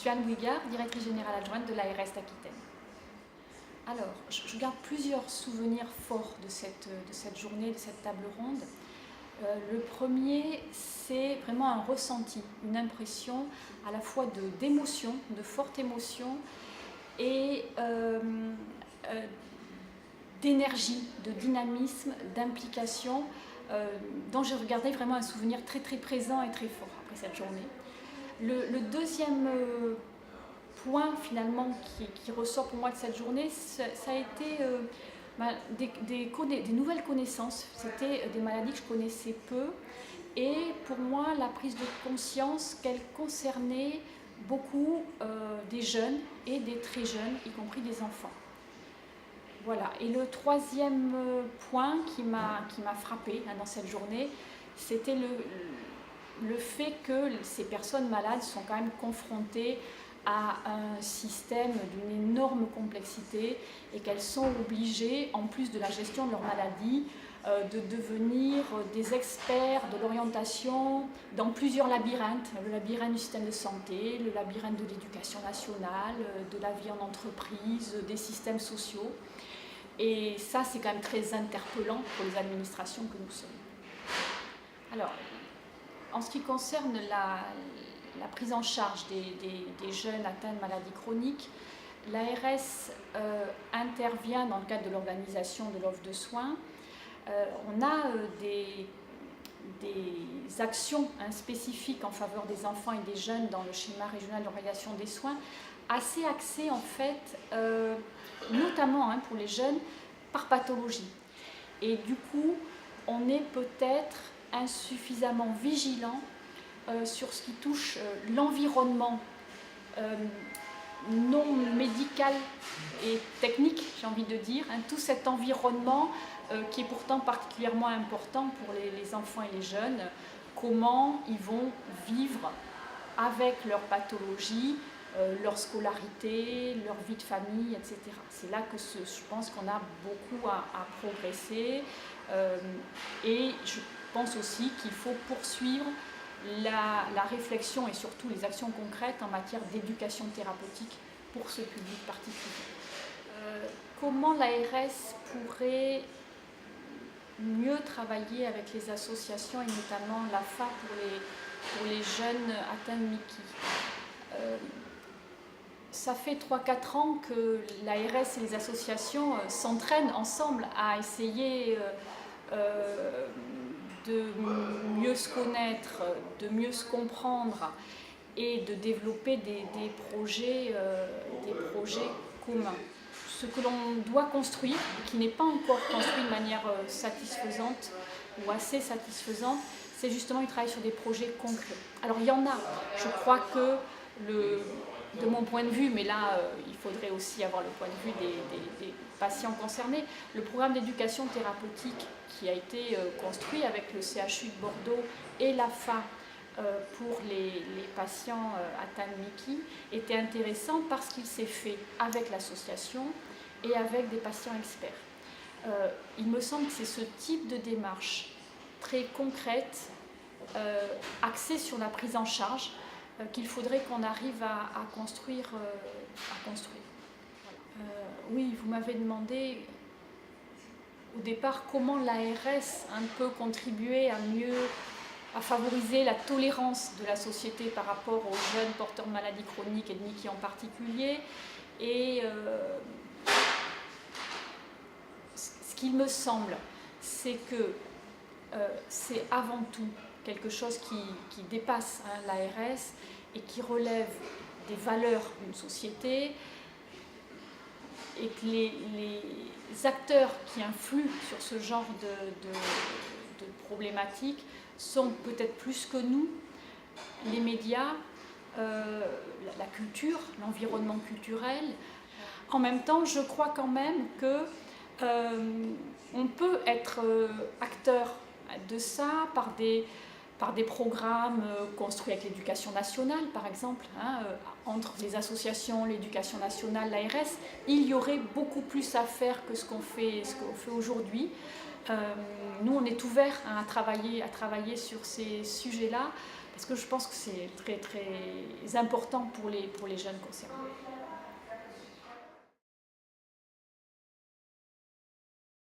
suis Anne Bouigard, directrice générale adjointe de l'ARS d'Aquitaine. Alors, je garde plusieurs souvenirs forts de cette journée, de cette table ronde. Le premier, c'est vraiment un ressenti, une impression à la fois d'émotion, de forte émotion et d'énergie, de dynamisme, d'implication, dont j'ai regardé vraiment un souvenir très très présent et très fort après cette journée. Le deuxième point finalement qui ressort pour moi de cette journée, ça a été des nouvelles connaissances. C'était des maladies que je connaissais peu et pour moi la prise de conscience qu'elles concernaient beaucoup des jeunes et des très jeunes, y compris des enfants. Voilà. Et le troisième point qui m'a frappée dans cette journée, c'était le fait que ces personnes malades sont quand même confrontées à un système d'une énorme complexité et qu'elles sont obligées, en plus de la gestion de leur maladie, de devenir des experts de l'orientation dans plusieurs labyrinthes, le labyrinthe du système de santé, le labyrinthe de l'éducation nationale, de la vie en entreprise, des systèmes sociaux. Et ça, c'est quand même très interpellant pour les administrations que nous sommes. Alors, en ce qui concerne la prise en charge des jeunes atteints de maladies chroniques, l'ARS intervient dans le cadre de l'organisation de l'offre de soins. On a des actions spécifiques en faveur des enfants et des jeunes dans le schéma régional d'organisation des soins, assez axées en fait, notamment pour les jeunes, par pathologie. Et du coup, on est peut-être insuffisamment vigilant sur ce qui touche l'environnement non médical et technique, j'ai envie de dire, tout cet environnement qui est pourtant particulièrement important pour les enfants et les jeunes, comment ils vont vivre avec leur pathologie, leur scolarité, leur vie de famille, etc. C'est là que je pense qu'on a beaucoup à progresser et je pense aussi qu'il faut poursuivre la réflexion et surtout les actions concrètes en matière d'éducation thérapeutique pour ce public particulier. Comment l'ARS pourrait mieux travailler avec les associations et notamment l'AFA pour les jeunes atteints de Mickey? Ça fait 3-4 ans que l'ARS et les associations s'entraînent ensemble à essayer de mieux se connaître, de mieux se comprendre et de développer des projets communs. Ce que l'on doit construire, et qui n'est pas encore construit de manière satisfaisante ou assez satisfaisante, c'est justement du travail sur des projets concrets. Alors il y en a, je crois que de mon point de vue, mais là il faudrait aussi avoir le point de vue des patients concernés, le programme d'éducation thérapeutique qui a été construit avec le CHU de Bordeaux et l'AFA pour les patients atteints de Mickey était intéressant parce qu'il s'est fait avec l'association et avec des patients experts. Il me semble que c'est ce type de démarche très concrète, axée sur la prise en charge, qu'il faudrait qu'on arrive à construire. Oui, vous m'avez demandé au départ comment l'ARS peut contribuer à favoriser la tolérance de la société par rapport aux jeunes porteurs de maladies chroniques et de Mickey en particulier. Et ce qu'il me semble, c'est que c'est avant tout quelque chose qui dépasse l'ARS et qui relève des valeurs d'une société et que les acteurs qui influent sur ce genre de problématiques sont peut-être plus que nous, les médias, la culture, l'environnement culturel. En même temps, je crois quand même que on peut être acteur de ça par des par des programmes construits avec l'éducation nationale, par exemple, hein, entre les associations, l'éducation nationale, l'ARS, il y aurait beaucoup plus à faire que ce qu'on fait aujourd'hui. Nous, on est ouverts hein, à travailler sur ces sujets-là, parce que je pense que c'est très, très important pour les jeunes concernés.